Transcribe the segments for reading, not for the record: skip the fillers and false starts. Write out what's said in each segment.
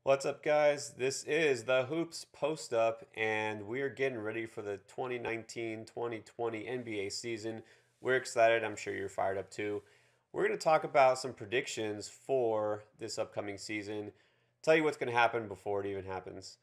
What's up, guys? This is the Hoops Post Up, and we're getting ready for the 2019-2020 NBA season. We're excited. I'm sure you're fired up too. We're going to talk about some predictions for this upcoming season, tell you what's going to happen before it even happens.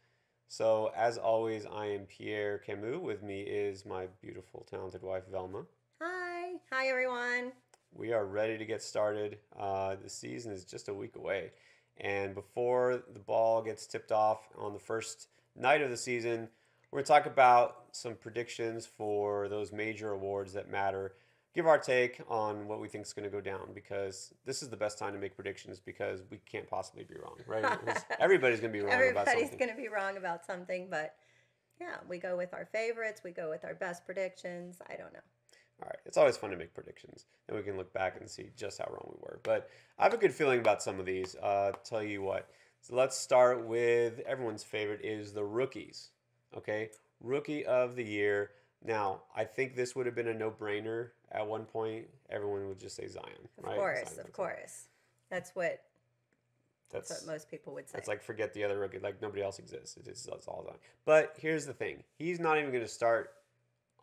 So, as always, I am Pierre Camus. With me is my beautiful, talented wife, Velma. Hi. Hi, everyone. We are ready to get started. The season is just a week away. And before the ball gets tipped off on the first night of the season, we're going to talk about some predictions for those major awards that matter. Give our take on what we think is going to go down because this is the best time to make predictions because we can't possibly be wrong, right? Everybody's going to be wrong about Everybody's something. going to be wrong about something, but yeah, we go with our favorites. We go with our best predictions. I don't know. All right. It's always fun to make predictions. Then we can look back and see just how wrong we were. But I have a good feeling about some of these. Tell you what. So let's start with everyone's favorite is the rookies. Okay. Rookie of the year. Now, I think this would have been a no-brainer at one point. Everyone would just say Zion, Of right? course, Zion. of course. That's what That's most people would say. it's like forget the other rookie. Like nobody else exists. It's all Zion. But here's the thing. He's not even going to start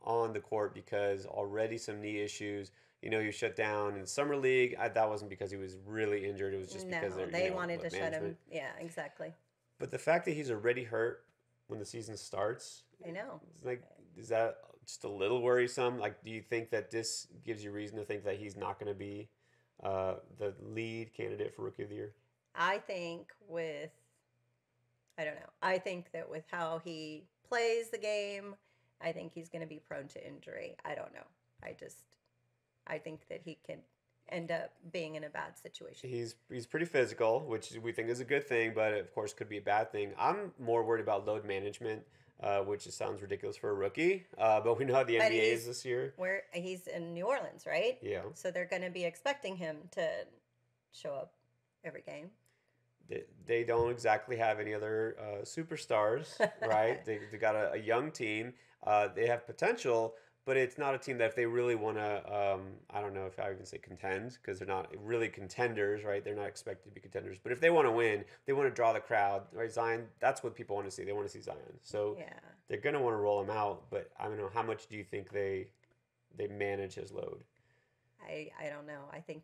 on the court because already some knee issues. You know, he was shut down in summer league. That wasn't because he was really injured. It was just No, because they wanted to shut him. management. Yeah, exactly. But the fact that he's already hurt when the season starts, I know. like, is that just a little worrisome? Like, do you think that this gives you reason to think that he's not going to be the lead candidate for Rookie of the Year? I think I don't know. I think that with how he plays the game, I think he's going to be prone to injury. I don't know. I think that he can end up being in a bad situation. He's pretty physical, which we think is a good thing, but of course could be a bad thing. I'm more worried about load management, which sounds ridiculous for a rookie, but we know how the But NBA is this year. Where he's in New Orleans, right? Yeah, So they're going to be expecting him to show up every game. they don't exactly have any other superstars, right? They got a young team. They have potential, but it's not a team that if they really want to, I don't know if I even say contend because they're not really contenders, right? They're not expected to be contenders. But if they want to win, they want to draw the crowd, right? Zion, that's what people want to see. They want to see Zion. So Yeah. they're going to want to roll him out. But I don't know, how much do you think they manage his load? I don't know. I think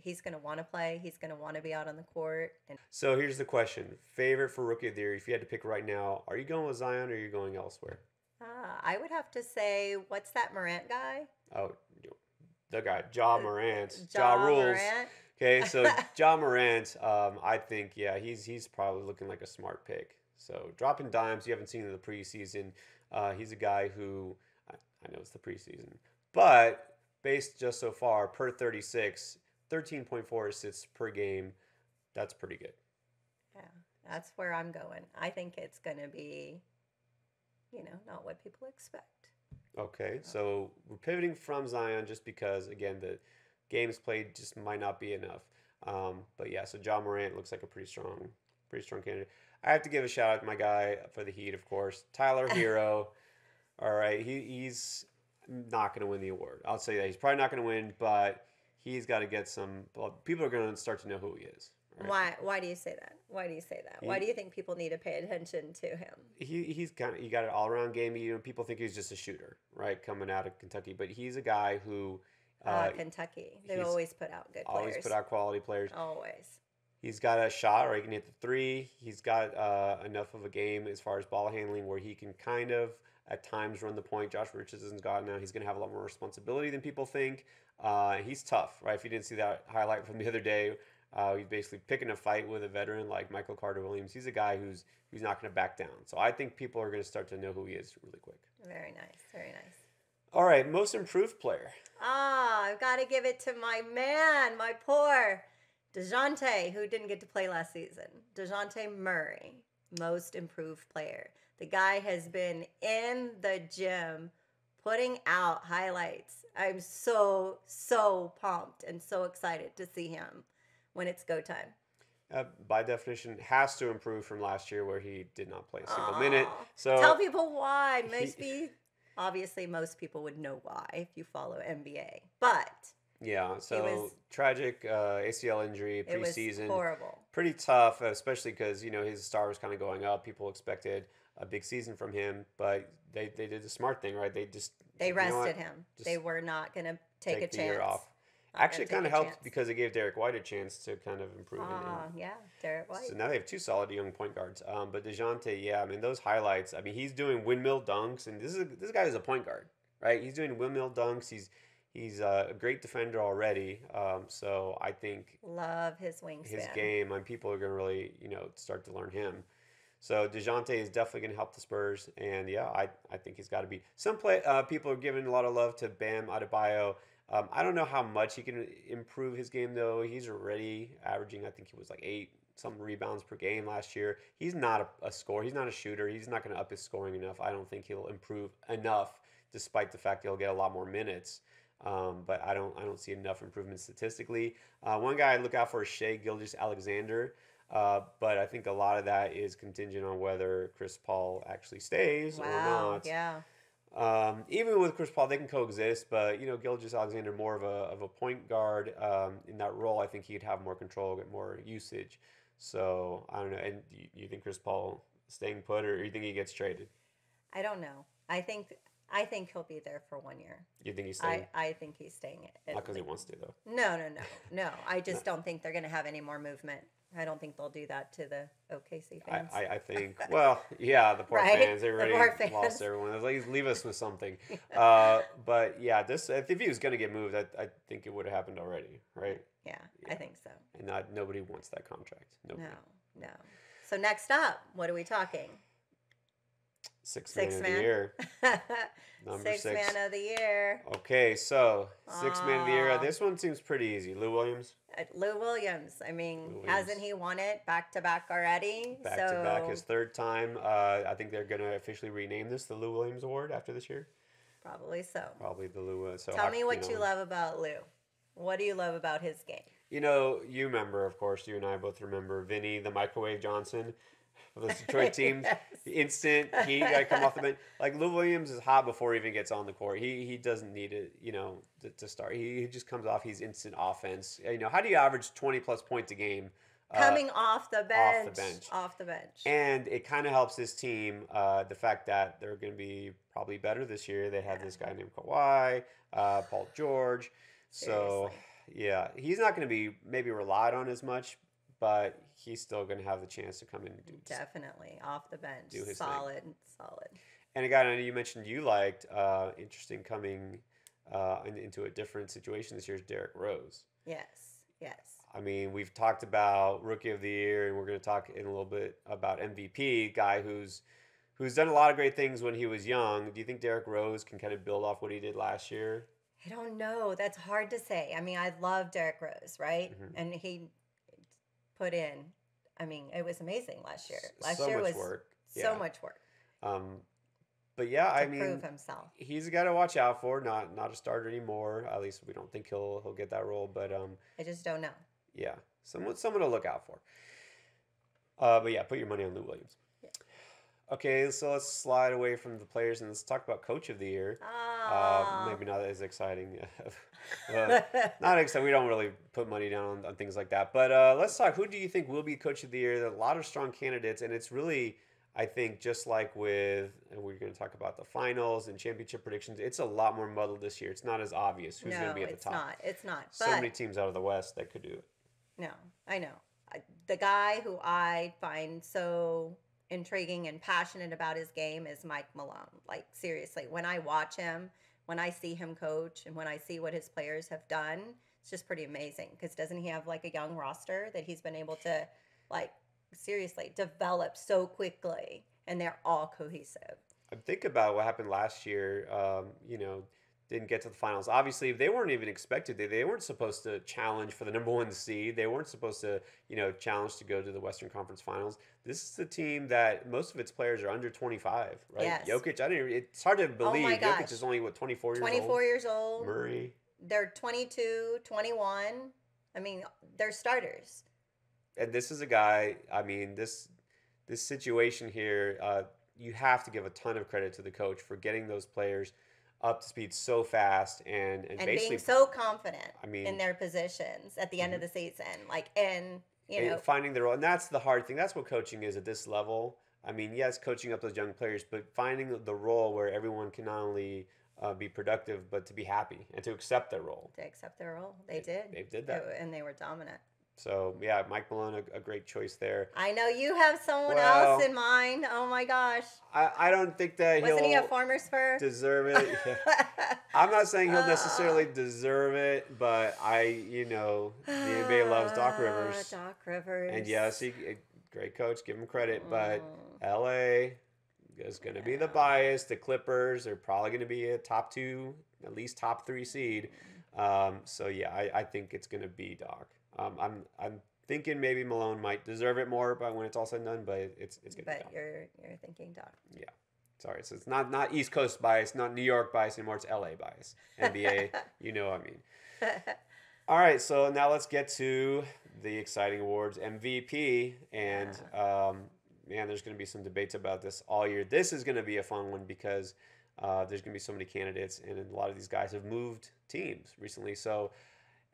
he's going to want to play. He's going to want to be out on the court. And So here's the question. Favorite for Rookie of the Year, if you had to pick right now, are you going with Zion or are you going elsewhere? I would have to say, what's that Morant guy? Oh, the guy, Ja Morant. Ja Ja rules. Morant. Okay, so Ja Morant, I think, yeah, he's probably looking like a smart pick. So dropping dimes, you haven't seen in the preseason. He's a guy who, I know it's the preseason, but based just so far, per 36, 13.4 assists per game, that's pretty good. Yeah, that's where I'm going. I think it's going to be, not what people expect. Okay, so we're pivoting from Zion just because, again, the games played just might not be enough. But yeah, so Ja Morant looks like a pretty strong candidate. I have to give a shout out to my guy for the Heat, of course, Tyler Hero. All right, he's not going to win the award. I'll say that he's probably not going to win, but he's got to get some. Well, people are going to start to know who he is. Right? Why do you say that? Why do you say that? Why do you think people need to pay attention to him? He's he got an all around game. People think he's just a shooter, right, coming out of Kentucky, but he's a guy who Kentucky. They he's always put out good players. always put out quality players. Always. He's got a shot, or he can hit the three. He's got enough of a game as far as ball handling where he can kind of at times run the point. Josh Richardson's got now. He's going to have a lot more responsibility than people think. He's tough, right? If you didn't see that highlight from the other day, he's basically picking a fight with a veteran like Michael Carter-Williams. He's a guy who's not going to back down. So I think people are going to start to know who he is really quick. Very nice. Very nice. All right, most improved player. I've got to give it to my man, my poor DeJounte, who didn't get to play last season. DeJounte Murray, most improved player. The guy has been in the gym putting out highlights. I'm so, so pumped and so excited to see him when it's go time. By definition, has to improve from last year where he did not play a single minute. So tell people why. Obviously, most people would know why if you follow NBA. But Yeah, He so was, tragic ACL injury, it was preseason. horrible. Pretty tough, especially because, his star was kind of going up. People expected a big season from him, but they did the smart thing, right? They just They said, you know rested what? him. They Just were not going to take a take the year chance. off. Not Actually, going it to take kind a of helped chance. because it gave Derek White a chance to kind of improve. Ah, yeah, Derek So White. now they have two solid young point guards. But DeJounte, yeah, I mean those highlights. I mean he's doing windmill dunks, and this guy is a point guard, right? He's doing windmill dunks. He's a great defender already. So I think Love his his wingspan. game, and people are going to really start to learn him. So DeJounte is definitely going to help the Spurs, and yeah, I think he's got to be. Some people are giving a lot of love to Bam Adebayo. I don't know how much he can improve his game though. He's already averaging, I think he was like 8 some rebounds per game last year. He's not a scorer. He's not a shooter. He's not going to up his scoring enough. I don't think he'll improve enough, despite the fact he'll get a lot more minutes. But I don't see enough improvement statistically. One guy I look out for is Shea Gilgeous-Alexander. But I think a lot of that is contingent on whether Chris Paul actually stays or Wow, not. yeah. Even with Chris Paul, they can coexist. But Gilgeous-Alexander more of a point guard in that role. I think he'd have more control, get more usage. So I don't know. And you think Chris Paul staying put, or you think he gets traded? I don't know. I think he'll be there for 1 year. You think he's staying? I think he's staying Not because he least. wants to though. No. I No. just don't think they're going to have any more movement. I don't think they'll do that to the OKC fans. I think, well, yeah, the poor Right? fans, they The already poor fans. lost everyone. At least leave us with something. But yeah, this if he was going to get moved, I think it would have happened already, right? Yeah, Yeah. I think so. And nobody wants that contract. Nobody. No. So next up, what are we talking? Sixth man Six of the man. year. Number Six six. man of the year. Okay, so sixth man of the year. Aw. This one seems pretty easy. Lou Williams, Lou Williams. I mean, Lou hasn't Williams. he won it back to back already? back to back, his third time. I think they're going to officially rename this the Lou Williams Award after this year. Probably so. Probably the Lou. So Tell me what you love about Lou. What do you love about his game? You remember, of course, you and I both remember Vinny, the Microwave Johnson of the Detroit team. Yes. The instant he got to come off the bench. Like, Lou Williams is hot before he even gets on the court. He doesn't need it, to start. He just comes off, he's instant offense. How do you average 20-plus points a game? Coming off the bench. Off the bench. And it kind of helps this team, the fact that they're going to be probably better this year. They have this guy named Kawhi, Paul George. So, yeah, he's not going to be maybe relied on as much, but he's still going to have the chance to come in and do Definitely off the bench. do his solid. And a guy I know you mentioned you liked, interesting coming into a different situation this year is Derrick Rose. Yes. I mean, we've talked about Rookie of the Year, and we're going to talk in a little bit about MVP, guy who's done a lot of great things when he was young. Do you think Derrick Rose can kind of build off what he did last year? I don't know. That's hard to say. I mean, I love Derrick Rose, right? Mhm. And he put in, I mean, it was amazing last year. Last So year much was work. so Yeah. much work But yeah, to I mean, prove himself. he's a guy to watch out for. Not a starter anymore. At least we don't think he'll get that role. But I just don't know. yeah, someone to look out for. But yeah, put your money on Lou Williams. Yeah. Okay, so let's slide away from the players and let's talk about Coach of the Year. Maybe not as exciting. Not exciting. We don't really put money down on things like that. But let's talk. Who do you think will be Coach of the Year? There are a lot of strong candidates, and it's really, I think, just like and we're going to talk about the finals and championship predictions, it's a lot more muddled this year. It's not as obvious who's going to be at the top. It's not. So many teams out of the West that could do it. No, I know. The guy who I find so intriguing and passionate about his game is Mike Malone. Like, seriously, when I watch him, when I see him coach, and when I see what his players have done, it's just pretty amazing. Because doesn't he have like a young roster that he's been able to, like, seriously develop so quickly, and they're all cohesive. I think about what happened last year. Didn't get to the finals. Obviously, they weren't even expected. They weren't supposed to challenge for the #1 seed. They weren't supposed to, challenge to go to the Western Conference Finals. This is the team that most of its players are under 25, right? Yes. Jokic, it's hard to believe. my gosh. Jokic is only, 24 years old? 24 years old. Murray. They're 22, 21. I mean, they're starters. And this is a guy, I mean, this situation here, you have to give a ton of credit to the coach for getting those players up to speed so fast and basically being so confident I mean, in their positions at the end of the season, like and you know, finding the role, and that's the hard thing. That's what coaching is at this level. I mean, yes, coaching up those young players, but finding the role where everyone can not only be productive, but to be happy and to accept their role. to accept their role. They did. They did that, And they were dominant. So yeah, Mike Malone, a great choice there. I know you have someone Well, else in mind. Oh my gosh. I don't think that Wasn't he a he'll former Spur? deserve it. I'm not saying he'll necessarily deserve it, but the NBA loves Doc Rivers. Doc Rivers. And yes, great coach, give him credit, but LA is going to be the bias. The Clippers are probably going to be a top 2, at least top 3 seed. So yeah, I think it's going to be Doc. I'm thinking maybe Malone might deserve it more, but when it's all said and done, but it's going to be Doc. But you're thinking Doc. Yeah. Sorry, so it's not East Coast bias, not New York bias anymore. It's LA bias. NBA, you know what I mean. All right, so now let's get to the exciting awards, MVP, and man, there's going to be some debates about this all year. This is going to be a fun one because there's going to be so many candidates, and a lot of these guys have moved teams recently. So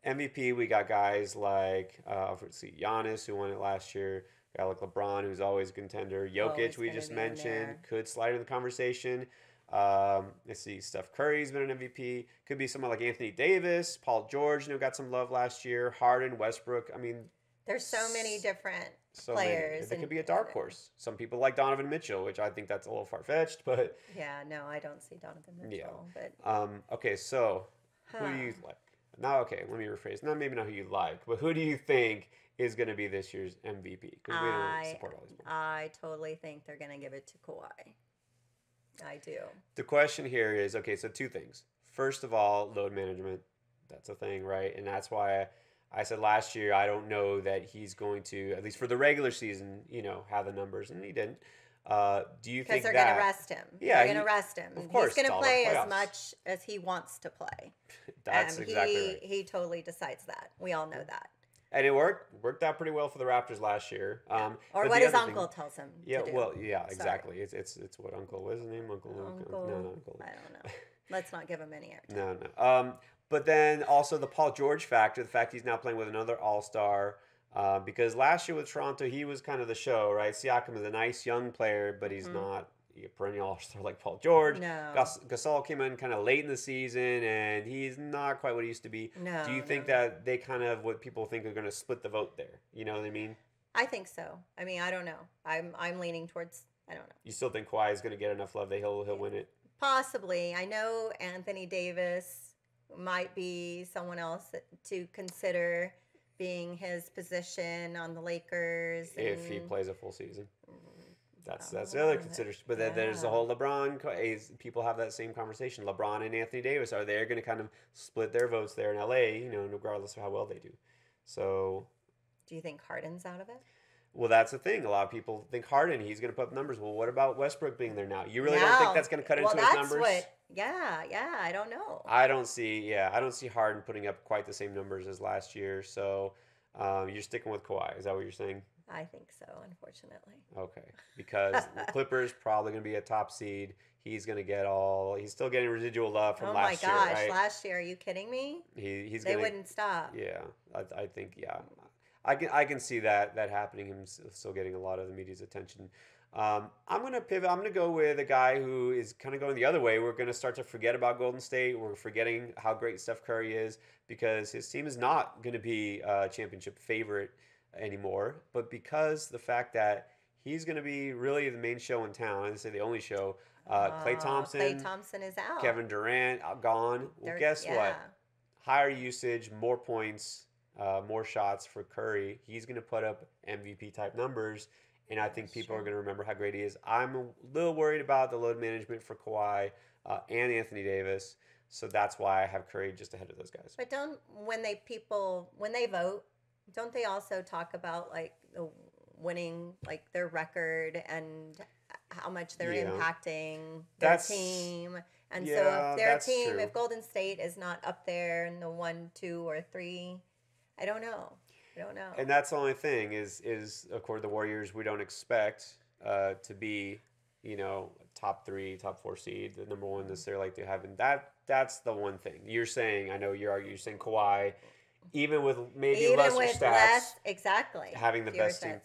MVP, we got guys like let's see, Giannis, who won it last year. Guy like LeBron, who's always a contender. Jokic, we just mentioned, could slide in the conversation. Let's see, Steph Curry's been an MVP. Could be someone like Anthony Davis, Paul George, got some love last year. Harden, Westbrook. I mean, there's so many different players. It could be a dark horse. Some people like Donovan Mitchell, which I think that's a little far fetched, but yeah, no, I don't see Donovan Mitchell. Yeah. But okay, so who do you like? Now, okay, let me rephrase. Maybe not who you like, but who do you think is going to be this year's MVP? Because we don't support all these people. I totally think they're going to give it to Kawhi. I do. The question here is, okay, so 2 things. First of all, load management. That's a thing, right? And that's why I said last year I don't know that he's going to, at least for the regular season, have the numbers, and he didn't. Do you think because they're going to rest him? Yeah, they're going to rest him. Of course, he's going to play as much as he wants to play. That's exactly right. He totally decides that. We all know that. And it worked out pretty well for the Raptors last year. Or what his uncle tells him. Yeah, to do. well, yeah, exactly. It's what Uncle. What's his name? Uncle. No, Uncle. I don't know. Let's not give him any airtime. No. But then also the Paul George factor, the fact he's now playing with another All-Star. Because last year with Toronto, he was kind of the show, right? Siakam is a nice young player, but he's not a perennial All-Star like Paul George. No. Gasol came in kind of late in the season, and he's not quite what he used to be. No. Do you think that they kind of, what people think are going to split the vote there? You know what I mean? I think so. I mean, I don't know. I'm leaning towards, I don't know. You still think Kawhi is going to get enough love that he'll win it? Possibly. I know Anthony Davis might be someone else to consider being his position on the Lakers. If he plays a full season. That's the other consideration. But then there's the whole LeBron. People have that same conversation. LeBron and Anthony Davis, are they going to kind of split their votes there in LA, regardless of how well they do? So. Do you think Harden's out of it? Well, that's the thing. A lot of people think Harden, he's going to put up numbers. Well, what about Westbrook being there now? You really don't think that's going to cut into his numbers? Yeah, I don't know. I don't see Harden putting up quite the same numbers as last year. So you're sticking with Kawhi. Is that what you're saying? I think so, unfortunately. Okay. Because the Clippers probably going to be a top seed. He's going to get he's still getting residual love from last year. Oh my gosh, last year. Are you kidding me? They wouldn't stop. Yeah, I think, yeah. I can see that happening. Him still getting a lot of the media's attention. I'm going to pivot. I'm going to go with a guy who is kind of going the other way. We're going to start to forget about Golden State. We're forgetting how great Steph Curry is because his team is not going to be a championship favorite anymore. But because the fact that he's going to be really the main show in town, I didn't say the only show. Klay Thompson is out. Kevin Durant gone. Well, guess what? Higher usage, more points. More shots for Curry. He's going to put up MVP type numbers, and I think people are going to remember how great he is. I'm a little worried about the load management for Kawhi and Anthony Davis, so that's why I have Curry just ahead of those guys. But when they vote, don't they also talk about like the winning, like their record and how much they're impacting their team? And so if their team, if Golden State is not up there in the 1, 2, or 3. I don't know. And that's the only thing is of course the Warriors we don't expect to be you know, top 3, top 4 seed, the number 1 necessarily like to have. And that's the one thing you're saying. I know you're saying Kawhi, even with maybe Even lesser with stats, less, exactly. having the Fewer best team.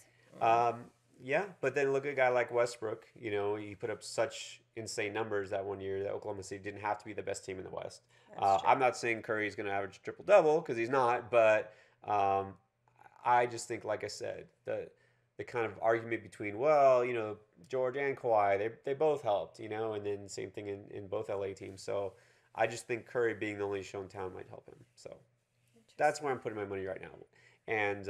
stats. Yeah, but then look at a guy like Westbrook. You know, he put up such insane numbers that one year that Oklahoma City didn't have to be the best team in the West. I'm not saying Curry's going to average triple double because he's not, but I just think, like I said, the kind of argument between, well, you know, George and Kawhi, they both helped, you know, and then same thing in both LA teams. So I just think Curry being the only show in town might help him. So that's where I'm putting my money right now. And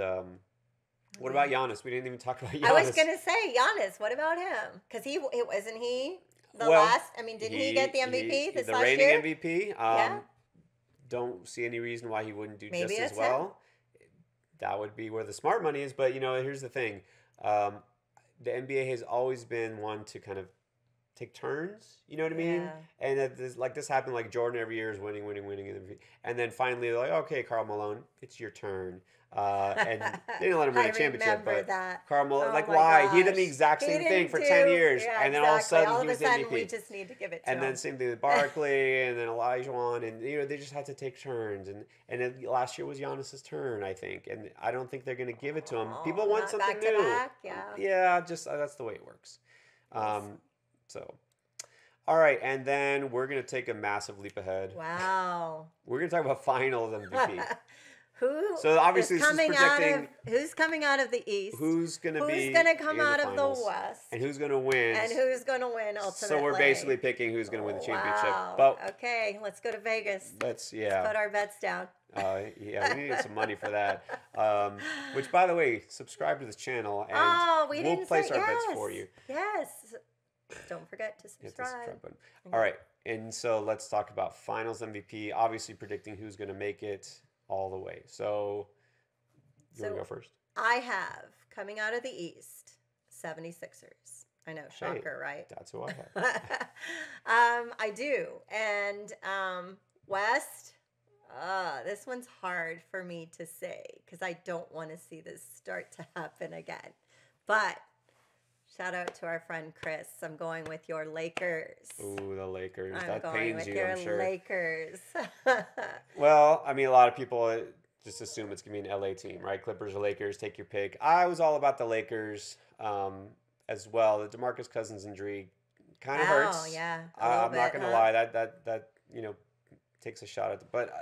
what about Giannis? We didn't even talk about Giannis. I was gonna say Giannis. What about him? Because it wasn't he the Well, last. I mean, didn't he get the MVP this last reigning year? MVP. Yeah. Don't see any reason why he wouldn't do Maybe just as it's well. That would be where the smart money is. But you know, here's the thing: the NBA has always been one to kind of take turns. You know what I mean? Yeah. And this happened. Like Jordan every year is winning, and then finally they're like, okay, Karl Malone, it's your turn. And they didn't let him win a championship, but Karl Malone, like why? Gosh. He did the exact same thing for 10 years, and then all of a sudden he was the MVP. We just need to give it to and him. then same thing with Barkley, and then Olajuwon, and you know they just had to take turns. And then last year was Giannis's turn, I think, and I don't think they're going to give it to him. People want something back to new. back, Yeah, just that's the way it works. So. All right, and then we're going to take a massive leap ahead. Wow. We're going to talk about finals MVP. So obviously this is projecting who's coming out of the East? Who's going to come out of the West? And who's going to win? And who's going to win ultimately? So we're basically picking who's going to win the championship. Wow. But okay, let's go to Vegas. Let's put our bets down. Yeah, we need some money for that. Which, by the way, subscribe to this channel and we'll place our bets for you. Yes. Don't forget to subscribe. All right, and so let's talk about finals MVP. Obviously, predicting who's going to make it all the way. So, you want to go first? I have, coming out of the East, 76ers. I know, shocker, right? That's who I have. I do. And West, this one's hard for me to say because I don't want to see this start to happen again. But shout out to our friend Chris. I'm going with your Lakers. Ooh, the Lakers. I'm that pains you, I'm sure. Lakers. Well, I mean, a lot of people just assume it's going to be an LA team, right? Clippers or Lakers, take your pick. I was all about the Lakers as well. The DeMarcus Cousins injury kind of hurts. Oh, yeah. I'm not going to lie. That you know, takes a shot at the, but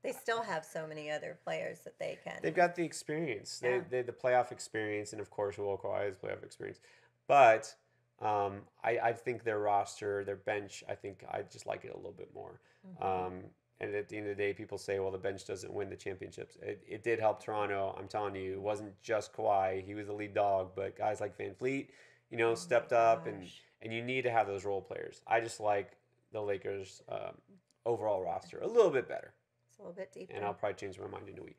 they still have so many other players that they can. They've got the experience. Yeah. They the playoff experience, and of course, Kawhi has playoff experience. But I think their roster, their bench, I think I just like it a little bit more. Mm-hmm. And at the end of the day, people say, well, the bench doesn't win the championships. It did help Toronto. I'm telling you, it wasn't just Kawhi. He was the lead dog, but guys like Van Fleet, you know, stepped up, and you need to have those role players. I just like the Lakers' overall roster a little bit better. A little bit deeper. And I'll probably change my mind in a week.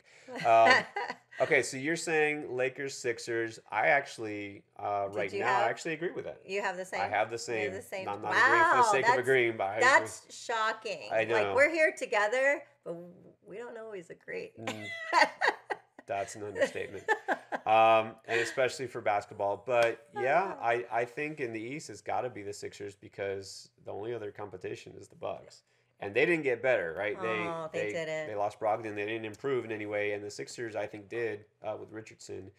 Okay, so you're saying Lakers, Sixers. I actually, right now, I actually agree with that. You have the same? I have the same. I'm not agreeing for the sake of agreeing, but that's shocking. I know. Like, we're here together, but we don't always agree. That's an understatement. And especially for basketball. But, yeah, I think in the East, it's got to be the Sixers because the only other competition is the Bucks. And they didn't get better, right? They didn't. They lost Brogdon. They didn't improve in any way. And the Sixers, I think, did with Richardson.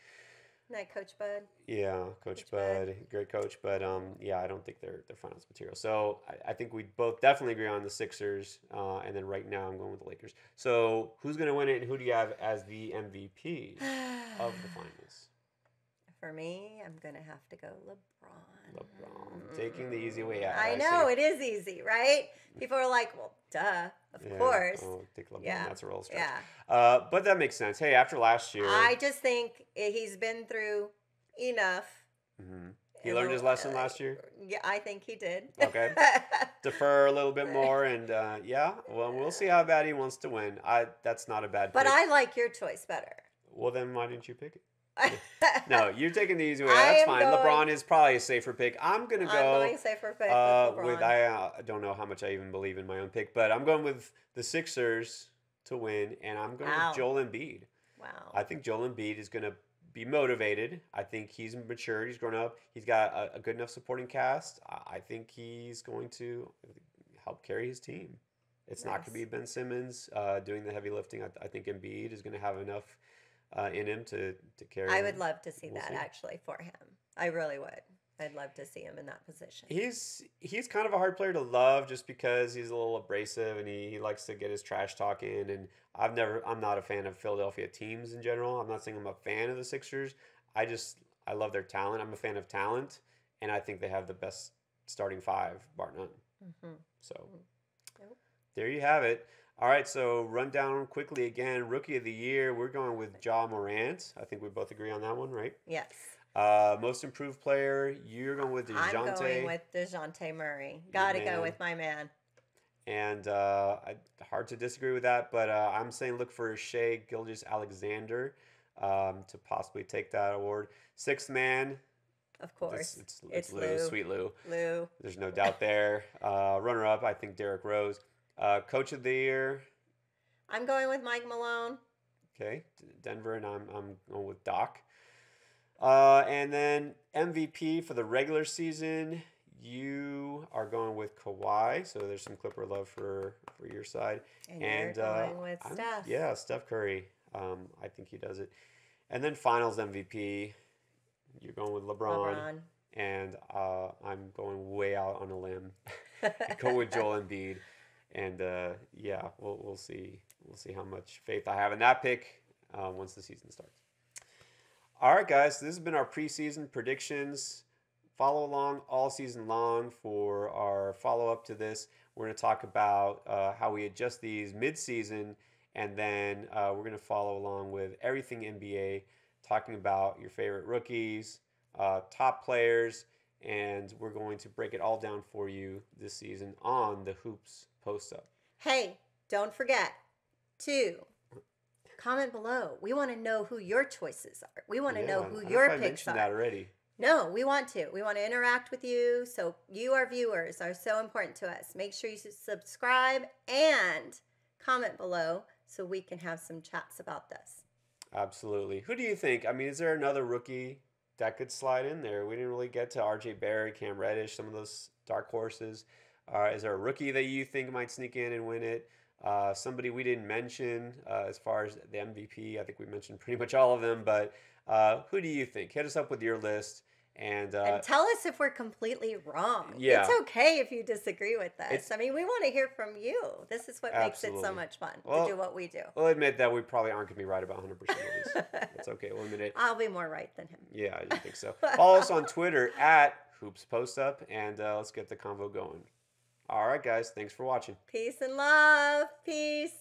Night, Coach Bud. Yeah, Coach Bud. Great coach. But, yeah, I don't think they're finals material. So I think we both definitely agree on the Sixers. And then right now I'm going with the Lakers. So who's going to win it, and who do you have as the MVP of the finals? For me, I'm going to have to go LeBron. Taking the easy way out. I know, it is easy, right? People are like, well, duh, of course. Oh, take LeBron. Yeah. That's a real stretch. Yeah. But that makes sense. Hey, after last year. I just think he's been through enough. Mm-hmm. He learned his lesson last year? Yeah, I think he did. Okay. Defer a little bit more, and yeah, well, we'll see how bad he wants to win. That's not a bad pick. But I like your choice better. Well, then why didn't you pick it? No, you're taking the easy way. That's fine. LeBron is probably a safer pick. I'm going safer pick with LeBron. I don't know how much I even believe in my own pick, but I'm going with the Sixers to win, and I'm going with Joel Embiid. Wow. I think Joel Embiid is going to be motivated. I think he's matured. He's grown up. He's got a good enough supporting cast. I think he's going to help carry his team. It's not going to be Ben Simmons doing the heavy lifting. I think Embiid is going to have enough in him to carry. I would love to see that actually for him. I really would. I'd love to see him in that position. He's kind of a hard player to love just because he's a little abrasive and he likes to get his trash talk in. And I'm not a fan of Philadelphia teams in general. I'm not saying I'm a fan of the Sixers. I love their talent. I'm a fan of talent, and I think they have the best starting five, bar none. Mm-hmm. So there you have it. All right, so run down quickly again. Rookie of the Year, we're going with Ja Morant. I think we both agree on that one, right? Yes. Most improved player, you're going with DeJounte. I'm going with DeJounte Murray. Got to go with my man. And hard to disagree with that, but I'm saying look for Shai Gilgeous-Alexander to possibly take that award. Sixth man. Of course. It's Lou, sweet Lou. Lou. There's no doubt there. Runner-up, I think Derrick Rose. Coach of the Year. I'm going with Mike Malone. Okay, Denver, and I'm going with Doc. And then MVP for the regular season, you are going with Kawhi. So there's some Clipper love for your side. And you're going with Steph. Yeah, Steph Curry. I think he does it. And then Finals MVP, you're going with LeBron. And I'm going way out on a limb. Go with Joel Embiid. And yeah, we'll see. We'll see how much faith I have in that pick once the season starts. All right, guys. So this has been our preseason predictions. Follow along all season long for our follow-up to this. We're going to talk about how we adjust these mid-season, and then we're going to follow along with everything NBA, talking about your favorite rookies, top players, and we're going to break it all down for you this season on the Hoops Post-Up. Hey, don't forget to comment below. We want to know who your choices are. We want to know who your picks are. I mentioned that already. No, we want to. We want to interact with you. So you, our viewers, are so important to us. Make sure you subscribe and comment below so we can have some chats about this. Absolutely. Who do you think? I mean, is there another rookie that could slide in there? We didn't really get to RJ Barrett, Cam Reddish, some of those dark horses. Is there a rookie that you think might sneak in and win it? Somebody we didn't mention as far as the MVP. I think we mentioned pretty much all of them, but who do you think? Hit us up with your list. And tell us if we're completely wrong. Yeah. It's okay if you disagree with us. I mean, we want to hear from you. This is what makes it so much fun to do what we do. We'll admit that we probably aren't going to be right about 100% of these. That's okay. We'll admit it. I'll be more right than him. Yeah, I think so. Follow us on Twitter at HoopsPostUp, and let's get the convo going. All right, guys. Thanks for watching. Peace and love. Peace.